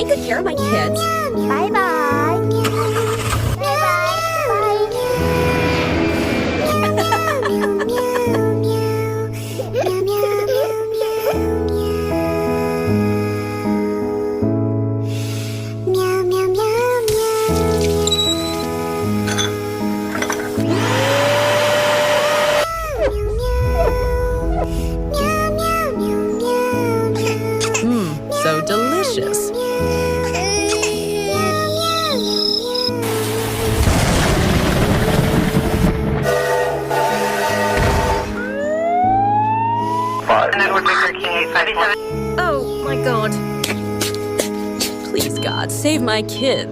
take good care of my kids? Bye-bye. So delicious. Oh my God. Please, God, save my kids.